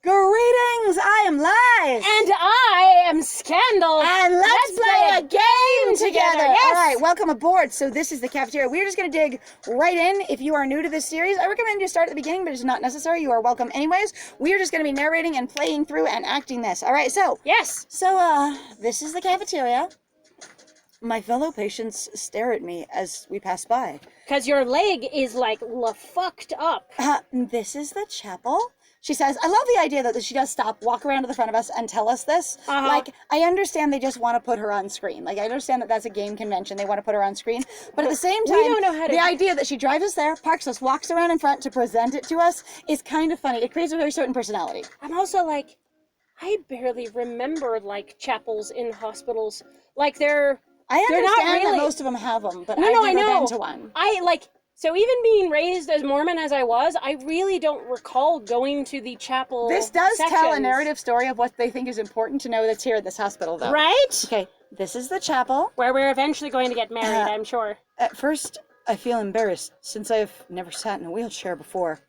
Greetings! I am Lies! And I am Scandal! And let's play a game together! Yes! Alright, welcome aboard. So this is the cafeteria. We're just going to dig right in. If you are new to this series, I recommend you start at the beginning, but it's not necessary. You are welcome anyways. We are just going to be narrating and playing through and acting this. Alright, so... Yes! So, this is the cafeteria. My fellow patients stare at me as we pass by. Because your leg is, like, fucked up. This is the chapel. She says, I love the idea that she does stop, walk around to the front of us, and tell us this. Like, I understand they just want to put her on screen. Like, I understand that that's a game convention. They want to put her on screen. But at the same time, we don't know how to... the idea that she drives us there, parks us, walks around in front to present it to us is kind of funny. It creates a very certain personality. I'm also like, I barely remember, like, chapels in hospitals. Like, they're understand not really... that most of them have them, but I've never been to one. So even being raised as Mormon as I was, I really don't recall going to the chapel This does sections. tell a narrative story of what they think is important to know that's here at this hospital, though. Right? Okay, this is the chapel. Where we're eventually going to get married, I'm sure. At first, I feel embarrassed, since I've never sat in a wheelchair before.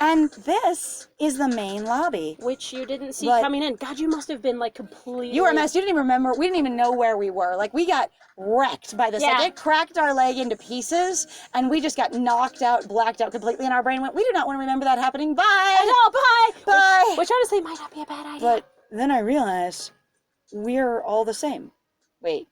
And this is the main lobby. Which you didn't see coming in. God, you must have been, like, completely... You were a mess. You didn't even remember. We didn't even know where we were. Like, we got wrecked by this. Yeah. Like, it cracked our leg into pieces, and we just got knocked out, blacked out completely, and our brain went, we do not want to remember that happening. Bye! Oh, bye! Bye! Which honestly might not be a bad idea. But then I realized we're all the same. Wait.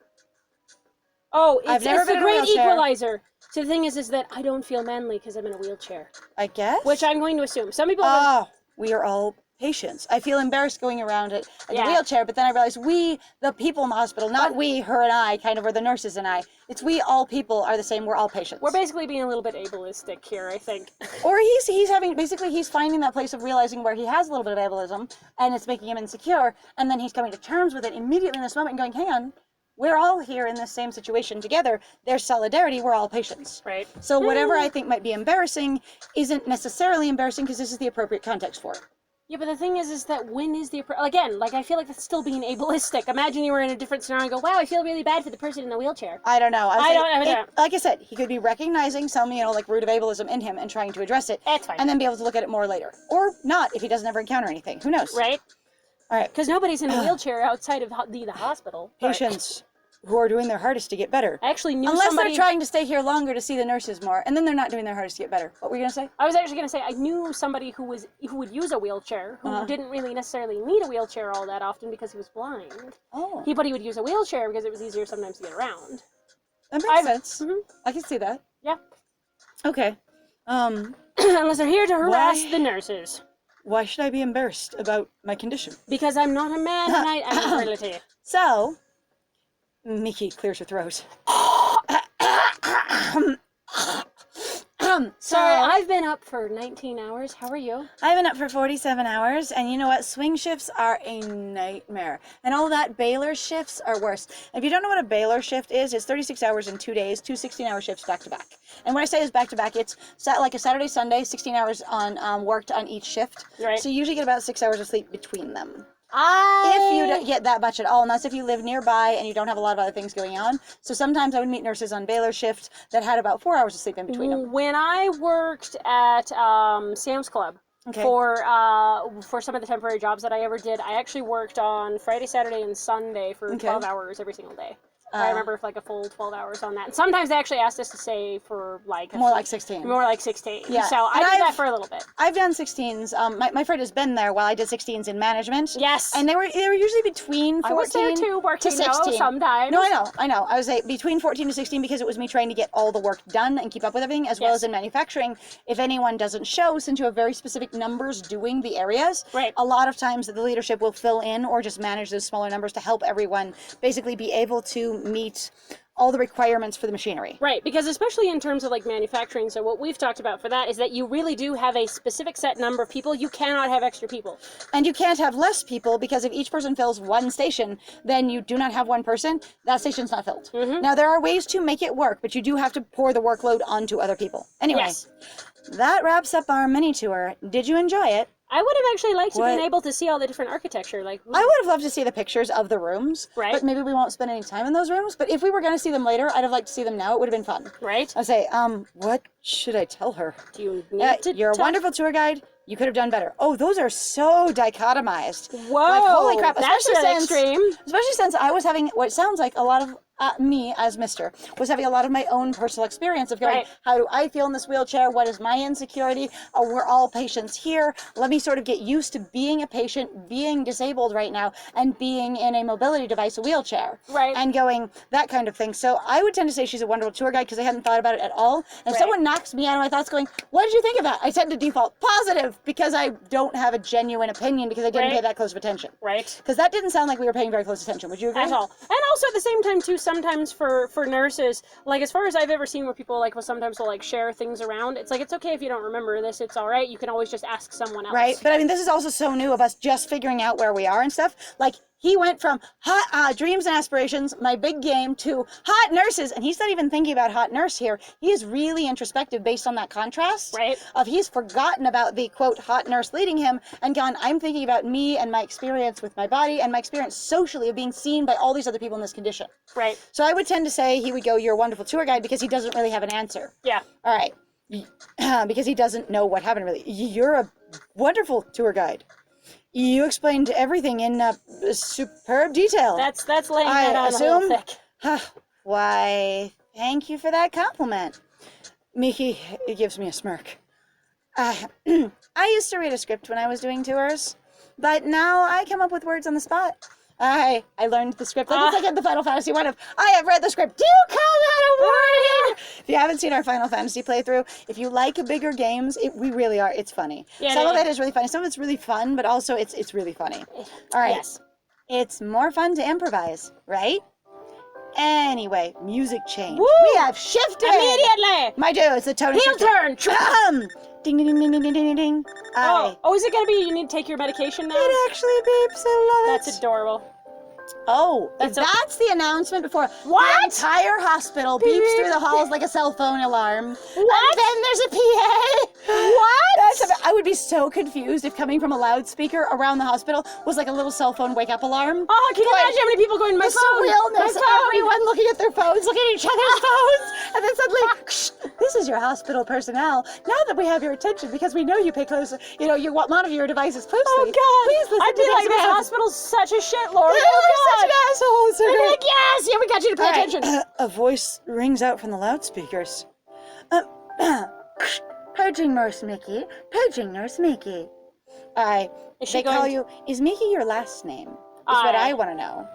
Oh, I've never it's been the in a great wheelchair. equalizer. So the thing is that I don't feel manly because I'm in a wheelchair. I guess? Which I'm going to assume. Some people... Oh, we are all patients. I feel embarrassed going around it in a wheelchair, but then I realized we, the people in the hospital, not we, her and I, kind of, or the nurses and I. It's we, all people, are the same. We're all patients. We're basically being a little bit ableistic here, I think. Or he's finding that place of realizing where he has a little bit of ableism, and it's making him insecure, and then he's coming to terms with it immediately in this moment and going, hang on, we're all here in this same situation together. There's solidarity. We're all patients. Right. So whatever I think might be embarrassing isn't necessarily embarrassing because this is the appropriate context for it. Yeah, but the thing is that when is the... Again, like, I feel like that's still being ableistic. Imagine you were in a different scenario and go, wow, I feel really bad for the person in the wheelchair. I don't know. I don't. Like I said, he could be recognizing some, like, root of ableism in him and trying to address it. That's fine. And then be able to look at it more later. Or not, if he doesn't ever encounter anything. Who knows? Right? All right. Because nobody's in a wheelchair outside of the hospital. Patients who are doing their hardest to get better. I actually knew Unless somebody... they're trying to stay here longer to see the nurses more, and then they're not doing their hardest to get better. What were you going to say? I was actually going to say, I knew somebody who would use a wheelchair, who didn't really necessarily need a wheelchair all that often because he was blind. Oh. But he would use a wheelchair because it was easier sometimes to get around. That makes sense. Mm-hmm. I can see that. Yeah. Okay. Unless they're here to harass the nurses. Why should I be embarrassed about my condition? Because I'm not a man and I am virility. So, Mickey clears her throat. Sorry, I've been up for 19 hours. How are you? I've been up for 47 hours, and you know what? Swing shifts are a nightmare. And all that Baylor shifts are worse. If you don't know what a Baylor shift is, it's 36 hours in 2 days, 2 16-hour shifts back to back. And when I say it's back to back, it's like a Saturday, Sunday, 16 hours on worked on each shift. Right. So you usually get about 6 hours of sleep between them. If you don't get that much at all, and that's if you live nearby and you don't have a lot of other things going on. So sometimes I would meet nurses on Baylor shift that had about 4 hours of sleep in between them. When I worked at Sam's Club for some of the temporary jobs that I ever did, I actually worked on Friday, Saturday, and Sunday for 12 hours every single day. I remember for like a full 12 hours on that. And sometimes they actually asked us to stay for like... More like 16. More like 16. Yeah. So I did that for a little bit. I've done 16s. My friend has been there while I did 16s in management. Yes. And they were usually between 14 I was there too, working to 16. Sometimes. No, I know. I was between 14 to 16 because it was me trying to get all the work done and keep up with everything, as well as in manufacturing. If anyone doesn't show, since you have very specific numbers doing the areas, a lot of times the leadership will fill in or just manage those smaller numbers to help everyone basically be able to meet all the requirements for the machinery. Right, because especially in terms of like manufacturing, so what we've talked about for that is that you really do have a specific set number of people. You cannot have extra people. And you can't have less people because if each person fills one station, then you do not have one person, that station's not filled. Now there are ways to make it work, but you do have to pour the workload onto other people. Anyway, that wraps up our mini tour. Did you enjoy it? I would have actually liked to have been able to see all the different architecture. Like I would have loved to see the pictures of the rooms, but maybe we won't spend any time in those rooms. But if we were going to see them later, I'd have liked to see them now. It would have been fun. Right. I'd say, what should I tell her? Do you need to You're a wonderful tour guide. You could have done better. Oh, those are so dichotomized. Whoa, like, holy crap. that's an extreme. Especially since I was having what sounds like a lot of me as Mr. was having a lot of my own personal experience of going, how do I feel in this wheelchair? What is my insecurity? Oh, we're all patients here. Let me sort of get used to being a patient, being disabled right now, and being in a mobility device, a wheelchair. Right. And going, that kind of thing. So I would tend to say she's a wonderful tour guide because I hadn't thought about it at all. And someone knocks me out of my thoughts going, what did you think of that? I tend to default positive because I don't have a genuine opinion because I didn't pay that close of attention. Right. Because that didn't sound like we were paying very close attention. Would you agree? At all. And also at the same time, too, sometimes for nurses, like as far as I've ever seen where people like will sometimes will like share things around, it's like, it's okay if you don't remember this, it's all right. You can always just ask someone else. Right. But I mean, this is also so new of us just figuring out where we are and stuff. Like, he went from hot dreams and aspirations, my big game, to hot nurses. And he's not even thinking about hot nurse here. He is really introspective based on that contrast. Right. Of he's forgotten about the, quote, hot nurse leading him and gone, I'm thinking about me and my experience with my body and my experience socially of being seen by all these other people in this condition. Right. So I would tend to say he would go, you're a wonderful tour guide, because he doesn't really have an answer. Yeah. All right. Because he doesn't know what happened really. You're a wonderful tour guide. You explained everything in superb detail. That's laying that on a little thick. Why, thank you for that compliment. Miki gives me a smirk. I used to read a script when I was doing tours, but now I come up with words on the spot. I learned the script. Like, it's like in the Final Fantasy one of, I have read the script. Do you call that a warning? If you haven't seen our Final Fantasy playthrough, if you like bigger games, we really are. It's funny. Yeah, Some of it is really funny. Some of it's really fun, but also it's really funny. All right. Yes. It's more fun to improvise, right? Anyway, music change. Woo! We have shifted. Immediately. My dudes, the tone is Heel shifted. turn. Ding, ding, ding, ding, ding, ding, ding, ding. Oh, is it going to be you need to take your medication now? It actually beeps. I love it. That's adorable. Oh, That's that's the announcement before What? the entire hospital beeps through the halls like a cell phone alarm. What? And then there's a PA. What? I would be so confused if coming from a loudspeaker around the hospital was like a little cell phone wake up alarm. Oh, can you imagine how many people going, my The phone, surrealness, my phone. everyone looking at their phones, looking at each other's phones, and then suddenly, this is your hospital personnel. Now that we have your attention, because we know you pay close, you monitor your devices closely. Oh, God. Please listen I'd to be like, this this man. hospital's such a shit, Lord. You're Oh, such God. an asshole. It's so I'd be great. like, yes, yeah, we got you to pay All right. attention. A voice rings out from the loudspeakers. Paging Nurse Mickey. Paging Nurse Mickey. Is she They call going you. Is Mickey your last name? Is what I want to know.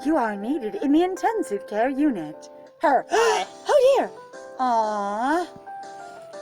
You are needed in the intensive care unit. Her. Oh dear. Aww.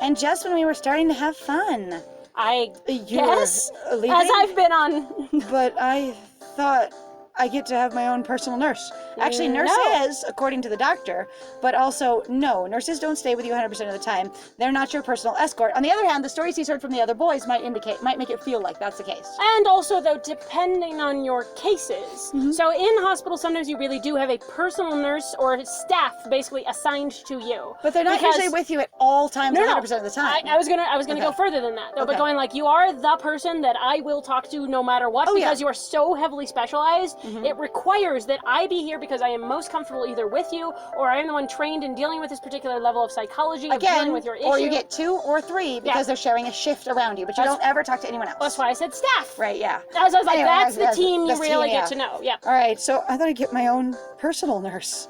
And just when we were starting to have fun. I You guess, were leaving? as I've been on. But I thought I get to have my own personal nurse. Actually, nurse No. is, according to the doctor, but also, no, nurses don't stay with you 100% of the time. They're not your personal escort. On the other hand, the stories he's heard from the other boys might make it feel like that's the case. And also, though, depending on your cases. So in hospitals, sometimes you really do have a personal nurse or staff basically assigned to you. But they're not Because- usually with you at all times, No, 100% of the time. I was gonna go further than that though, but going like, you are the person that I will talk to no matter what, because you are so heavily specialized. It requires that I be here because I am most comfortable either with you, or I am the one trained in dealing with this particular level of psychology, of dealing with your issue. Or you get 2 or 3 because they're sharing a shift around you, but you don't ever talk to anyone else. That's why I said staff. Right, yeah. As I was like, Anyway, that's the team you that's really team, get to know. Yeah. All right, so I thought I'd get my own personal nurse.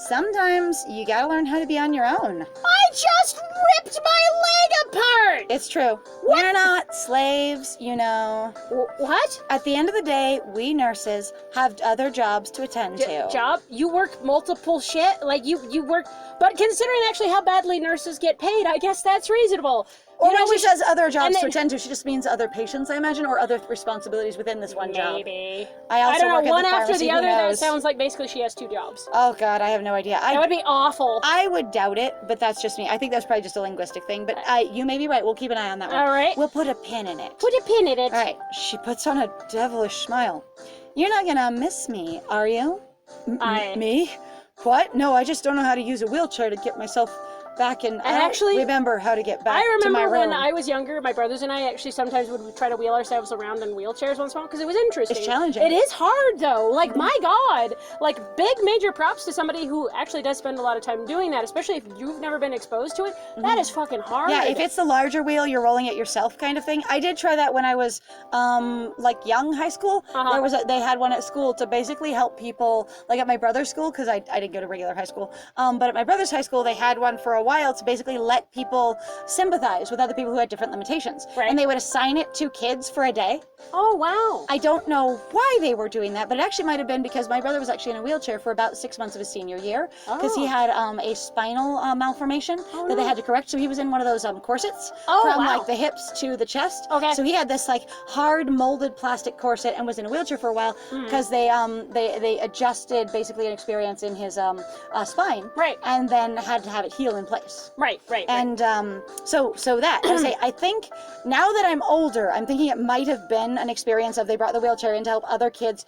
Sometimes you gotta learn how to be on your own. I just ripped my leg apart! It's true. We're not slaves, you know. What? At the end of the day, we nurses have other jobs to attend to. Job? You work multiple shit? Like, you work... But considering actually how badly nurses get paid, I guess that's reasonable. Or You know, when she says other jobs and to then- attend to, she just means other patients, I imagine, or other responsibilities within this one job. Maybe. I also don't know, work at one the after pharmacy, the who other, that knows? sounds like basically she has 2 jobs. Oh, God, I have no idea. That would be awful. I would doubt it, but that's just me. I think that's probably just a linguistic thing, but you may be right. We'll keep an eye on that one. All right. We'll put a pin in it. Put a pin in it. All right. She puts on a devilish smile. You're not gonna miss me, are you? Me? What? No, I just don't know how to use a wheelchair to get myself back in. And I don't actually, remember how to get back I to my remember room. when I was younger, my brothers and I actually sometimes would try to wheel ourselves around in wheelchairs once in a while because it was interesting. It's challenging. It is hard though. Like my God, like big major props to somebody who actually does spend a lot of time doing that, especially if you've never been exposed to it. That is fucking hard. Yeah, if it's the larger wheel, you're rolling it yourself kind of thing. I did try that when I was like young high school. There was they had one at school to basically help people, like at my brother's school, because I didn't go to regular high school. But at my brother's high school, they had one for a while to basically let people sympathize with other people who had different limitations. Right. And they would assign it to kids for a day. Oh, wow. I don't know why they were doing that, but it actually might have been because my brother was actually in a wheelchair for about 6 months of his senior year because he had a spinal malformation that they had to correct. So he was in one of those corsets from like the hips to the chest. Okay. So he had this like hard molded plastic corset and was in a wheelchair for a while because they adjusted basically an experience in his spine. Right. And then had to have it heal in place. Right. And so that I say, I think now that I'm older, I'm thinking it might have been an experience of they brought the wheelchair in to help other kids,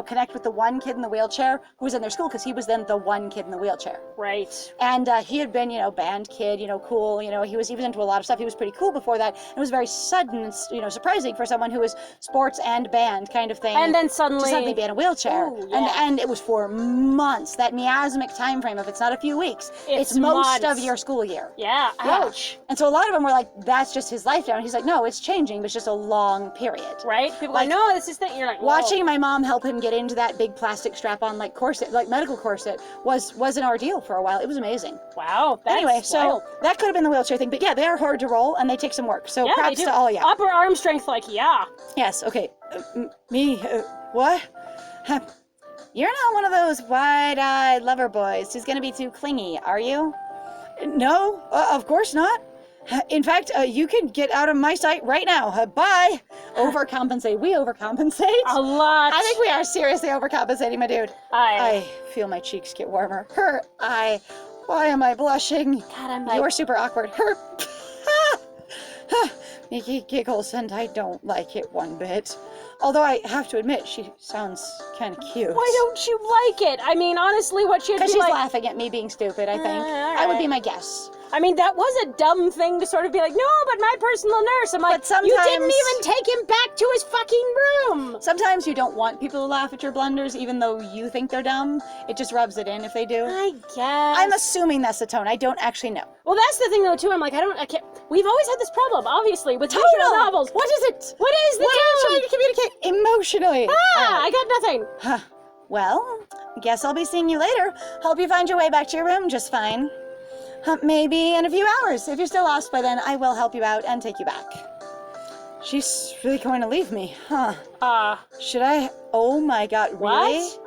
connect with the one kid in the wheelchair who was in their school because he was then the one kid in the wheelchair. Right. And he had been, band kid, cool, he was into a lot of stuff. He was pretty cool before that. It was very sudden, surprising for someone who was sports and band kind of thing. And then to suddenly suddenly be in a wheelchair. Ooh, yeah. And it was for months, that miasmic time frame of it's not a few weeks. It's most months. of your school year. Yeah. Ouch. And so a lot of them were like, that's just his life now. And he's like, no, it's changing, but it's just a long period. Right? People are like, no, this is the, you're like, whoa. Watching my mom help him get into that big plastic strap-on like corset, like medical corset, was an ordeal for a while. It was amazing. Wow. That's Anyway, so wild. that could have been the wheelchair thing, but yeah, they are hard to roll and they take some work. So props to all of you. Upper arm strength, like, yeah. Yes. Okay. What? You're not one of those wide-eyed lover boys who's gonna be too clingy, are you? No, of course not. In fact, you can get out of my sight right now. Bye. Overcompensate. We overcompensate. A lot. I think we are seriously overcompensating, my dude. I feel my cheeks get warmer. Why am I blushing? God, I'm like... You're super awkward. Nikki giggles, and I don't like it one bit. Although I have to admit, she sounds kind of cute. Why don't you like it? I mean, honestly, what she'd be like... Because she's laughing at me being stupid, I think. That would be my guess. I mean, that was a dumb thing to sort of be like, no, but my personal nurse. I'm like, But sometimes, you didn't even take him back to his fucking room. Sometimes you don't want people to laugh at your blunders, even though you think they're dumb. It just rubs it in if they do. I guess. I'm assuming that's the tone. I don't actually know. Well, that's the thing, though, too. I'm like, I can't. We've always had this problem, obviously, with visual novels. What is it? What is the What am I tone? trying to communicate emotionally? I got nothing. Huh. Well, I guess I'll be seeing you later. Hope you find your way back to your room just fine. Maybe in a few hours. If you're still lost by then, I will help you out and take you back. She's really going to leave me, huh? Should I? Oh my God, really? What?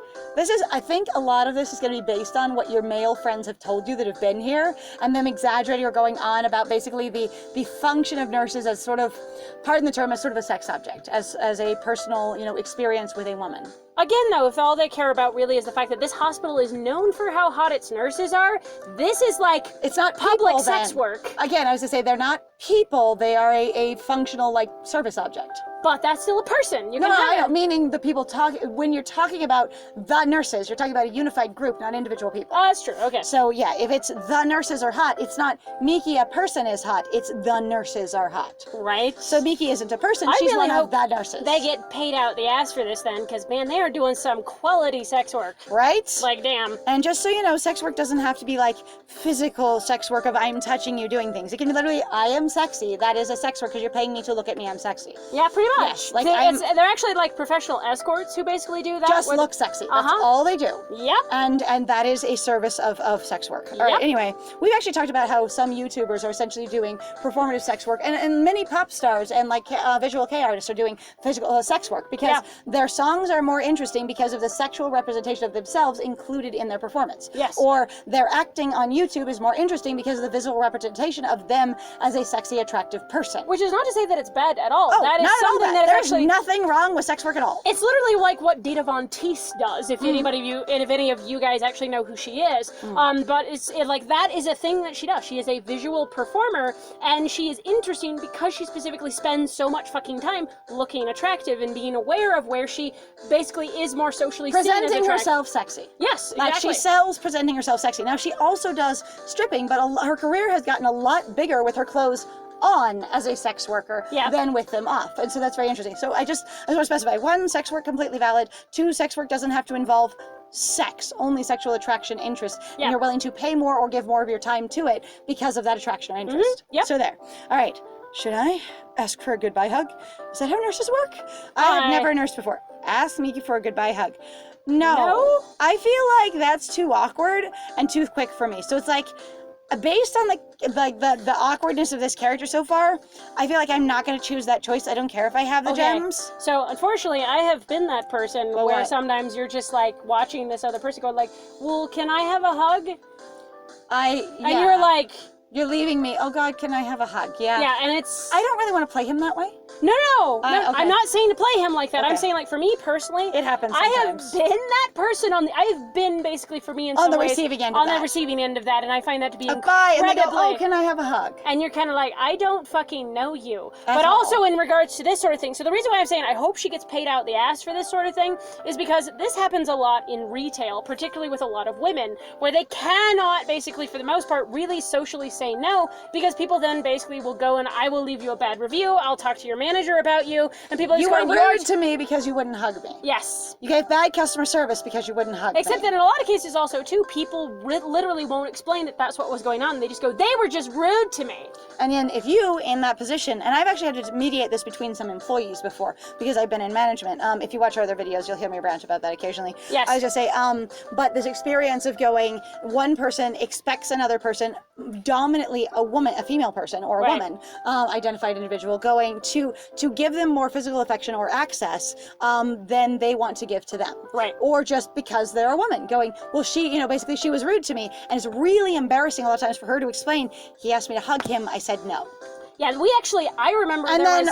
I think a lot of this is going to be based on what your male friends have told you that have been here, and them exaggerating or going on about basically the function of nurses as sort of, pardon the term, as sort of a sex object, as a personal, experience with a woman. Again, though, if all they care about really is the fact that this hospital is known for how hot its nurses are, this is like it's not public people, sex then. work. Again, I was going to say they're not people; they are a functional service object. But that's still a person. You No, can I have don't. Meaning the people when you're talking about the nurses, you're talking about a unified group, not individual people. Oh, that's true. Okay. So yeah, if it's the nurses are hot, it's not Miki a person is hot. It's the nurses are hot. Right. So Miki isn't a person. I She's really one hope of the nurses. They get paid out the ass for this then, because man, they are doing some quality sex work. Right? Like, damn. And just so you know, sex work doesn't have to be like physical sex work of I'm touching you doing things. It can be literally I am sexy. That is a sex work because you're paying me to look at me. I'm sexy. Yeah, pretty much. Yes, like they're actually like professional escorts who basically do that. Just look sexy. That's all they do. Yep. And that is a service of sex work. All right, anyway, we've actually talked about how some YouTubers are essentially doing performative sex work, and many pop stars and visual kei artists are doing physical sex work because their songs are more interesting because of the sexual representation of themselves included in their performance. Yes. Or their acting on YouTube is more interesting because of the visual representation of them as a sexy, attractive person. Which is not to say that it's bad at all. Oh, that is not at all something bad. that There's actually nothing wrong with sex work at all. It's literally like what Dita Von Teese does, if any of you guys actually know who she is. But that is a thing that she does. She is a visual performer, and she is interesting because she specifically spends so much fucking time looking attractive and being aware of where she basically actually is more socially seen as presenting attractive. herself sexy. Yes, Like exactly. she sells presenting herself sexy. Now she also does stripping, but her career has gotten a lot bigger with her clothes on as a sex worker than with them off. And so that's very interesting. So I just want to specify, 1, sex work completely valid. 2, sex work doesn't have to involve sex, only sexual attraction, interest, and you're willing to pay more or give more of your time to it because of that attraction or interest. So there. All right. Should I ask for a goodbye hug? Is that how nurses work? I have never nursed before. Ask me for a goodbye hug. No. I feel like that's too awkward and too quick for me. So it's like, based on the awkwardness of this character so far, I feel like I'm not going to choose that choice. I don't care if I have the gems. So unfortunately, I have been that person where sometimes you're just like watching this other person go like, well, can I have a hug? And you're like, you're leaving me. Oh God, can I have a hug? Yeah. Yeah, and it's... I don't really want to play him that way. No. I'm not saying to play him like that. I'm saying, like, for me personally, it happens I sometimes. have been that person I've been basically, for me, in some ways, receiving end of on the receiving end of that, and I find that to be incredibly... And they go, oh, can I have a hug? And you're kind of like, I don't fucking know you. But also in regards to this sort of thing, so the reason why I'm saying I hope she gets paid out the ass for this sort of thing is because this happens a lot in retail, particularly with a lot of women, where they cannot, basically, for the most part, really socially say no, because people then basically will go and I will leave you a bad review, I'll talk to your manager about you, and people you were rude to me because you wouldn't hug me. Yes. You gave bad customer service because you wouldn't hug me. Except that in a lot of cases also, too, people literally won't explain that that's what was going on. They just go, they were just rude to me. And then if you, in that position, and I've actually had to mediate this between some employees before, because I've been in management. If you watch our other videos, you'll hear me rant about that occasionally. Yes. I was just say, but this experience of going, one person expects another person, dominantly a female person or a woman, identified individual, going to give them more physical affection or access than they want to give to them. Right. Or just because they're a woman, going, well, she, basically she was rude to me, and it's really embarrassing a lot of times for her to explain, he asked me to hug him, I said no. Yeah, I remember and then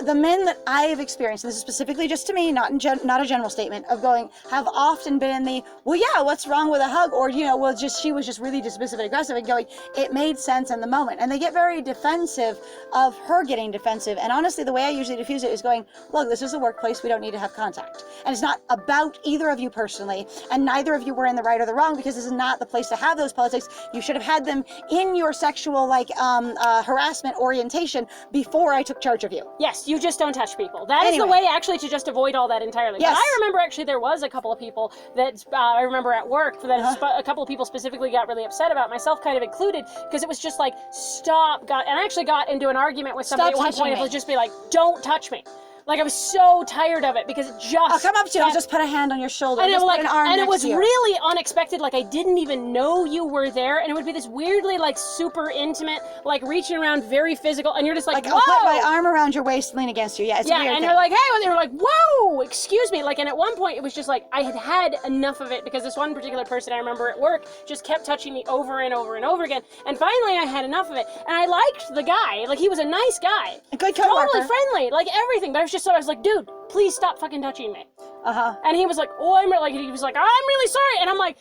the men that I have experienced, and this is specifically just to me, not a general statement, of going, have often been in the, well, yeah, what's wrong with a hug? Or, well, she was just really dismissive and aggressive, and going, it made sense in the moment. And they get very defensive of her getting defensive. And honestly, the way I usually diffuse it is going, look, this is a workplace, we don't need to have contact. And it's not about either of you personally, and neither of you were in the right or the wrong, because this is not the place to have those politics. You should have had them in your sexual, harassment orientation before I took charge of you. Yes, you just don't touch people. That is the way actually to just avoid all that entirely. Yes. But I remember actually there was a couple of people that I remember at work that a couple of people specifically got really upset about, myself kind of included, because it was just like, and I actually got into an argument with somebody at one point. It was just be like, don't touch me. Like, I was so tired of it because it just... I'll come up to you, I'll just put a hand on your shoulder, and put an arm and next it was to you. really unexpected, like I didn't even know you were there, and it would be this weirdly, like, super intimate, like, reaching around, very physical, and you're just like, whoa! I'll put my arm around your waist, lean against you, it's a weird thing. You're like, hey, and they were like, whoa, excuse me, like, and at one point, it was just like, I had enough of it, because this one particular person I remember at work just kept touching me over and over and over again, and finally I had enough of it, and I liked the guy, like, he was a nice guy. A good coworker. Totally friendly, like, everything, but I was like, dude, please stop fucking touching me. And he was like, I'm really sorry. And I'm like,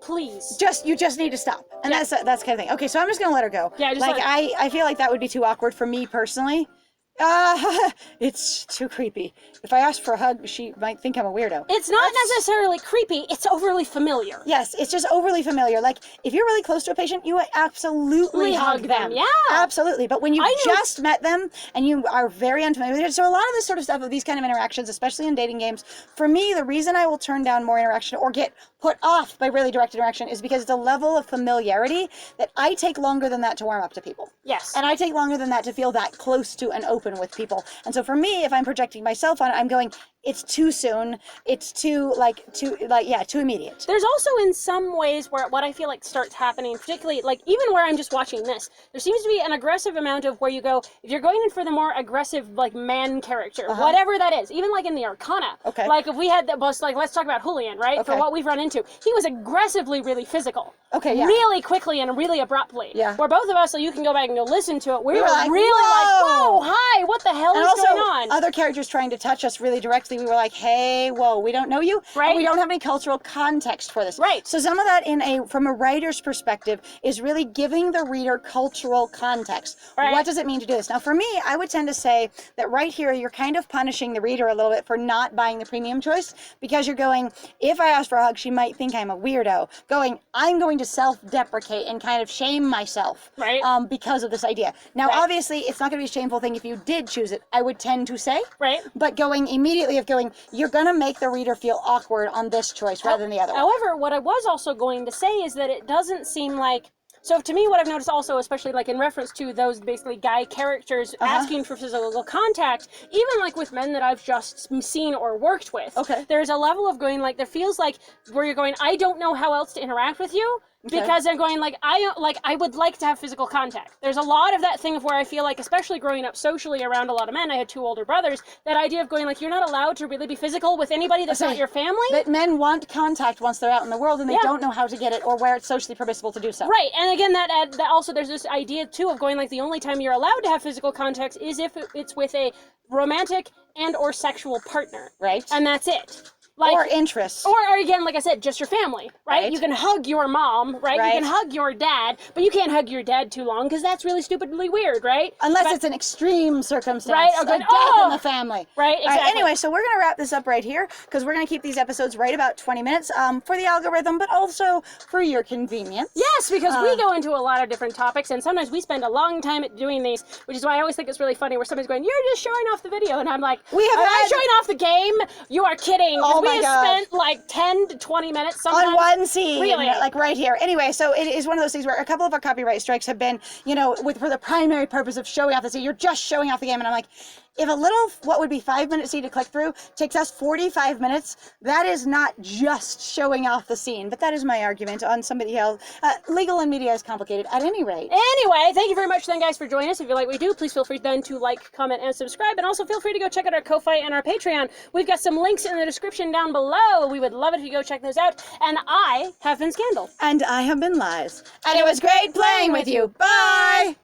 please. You just need to stop. And that's kind of thing. Okay, so I'm just going to let her go. Yeah, I feel like that would be too awkward for me personally. It's too creepy. If I asked for a hug, she might think I'm a weirdo. It's not necessarily creepy, it's overly familiar. Yes, it's just overly familiar. Like, if you're really close to a patient, you absolutely hug them. Yeah. Absolutely. But when you've just met them and you are very unfamiliar with it, so a lot of this sort of stuff, of these kind of interactions, especially in dating games, for me, the reason I will turn down more interaction or get put off by really direct interaction is because it's a level of familiarity that I take longer than that to warm up to people. Yes. And I take longer than that to feel that close to and open with people. And so for me, if I'm projecting myself on it, I'm going, it's too soon. It's too immediate. There's also in some ways where what I feel like starts happening, particularly like even where I'm just watching this, there seems to be an aggressive amount of where you go, if you're going in for the more aggressive like man character, whatever that is, even like in the Arcana. Okay. Like if we had that was like, let's talk about Julian, right? Okay. For what we've run into. He was aggressively really physical. Okay, yeah. Really quickly and really abruptly. Yeah. Where both of us, so you can go back and go listen to it, we were like, really whoa! like, whoa, hi, what the hell is going on? Other characters trying to touch us really directly obviously we were like, hey, whoa, we don't know you. Right. And we don't have any cultural context for this. Right. So some of that from a writer's perspective is really giving the reader cultural context. Right. What does it mean to do this? Now, for me, I would tend to say that right here, you're kind of punishing the reader a little bit for not buying the premium choice, because you're going, if I ask for a hug, she might think I'm a weirdo. Going, I'm going to self-deprecate and kind of shame myself, right, because of this idea. Now, right, obviously, it's not going to be a shameful thing if you did choose it, I would tend to say. Right. But going immediately of going, you're going to make the reader feel awkward on this choice rather than the other one. However, what I was also going to say is that it doesn't seem like, so to me, what I've noticed also, especially like in reference to those basically guy characters asking for physical contact, even like with men that I've just seen or worked with, there's a level of going like, there feels like where you're going, I don't know how else to interact with you. Because I'm going like I would like to have physical contact. There's a lot of that thing of where I feel like, especially growing up socially around a lot of men, I had 2 older brothers, that idea of going like, you're not allowed to really be physical with anybody that's not your family. That men want contact once they're out in the world, and they don't know how to get it or where it's socially permissible to do so. Right, and again, that also there's this idea too of going like, the only time you're allowed to have physical contact is if it's with a romantic and or sexual partner. Right. And that's it. Like, or interests. Or again, like I said, just your family, right? You can hug your mom, right? You can hug your dad, but you can't hug your dad too long because that's really stupidly weird, right? Unless it's an extreme circumstance. Right? Or A death in the family. Right, exactly. Anyway, so we're going to wrap this up right here because we're going to keep these episodes right about 20 minutes for the algorithm, but also for your convenience. Yes, because we go into a lot of different topics, and sometimes we spend a long time at doing these, which is why I always think it's really funny where somebody's going, you're just showing off the video, and I'm like, am I showing off the game? You are kidding. We have spent like 10 to 20 minutes sometimes. On one scene, really? Like right here. Anyway, so it is one of those things where a couple of our copyright strikes have been, for the primary purpose of showing off the scene. You're just showing off the game, and I'm like, if a little, what would be 5-minute scene to click through takes us 45 minutes, that is not just showing off the scene. But that is my argument on somebody else. Legal and media is complicated at any rate. Anyway, thank you very much then, guys, for joining us. If you like what we do, please feel free then to like, comment, and subscribe. And also feel free to go check out our Ko-Fi and our Patreon. We've got some links in the description down below. We would love it if you go check those out. And I have been Scandal. And I have been Lies. And it was great playing with you. Bye!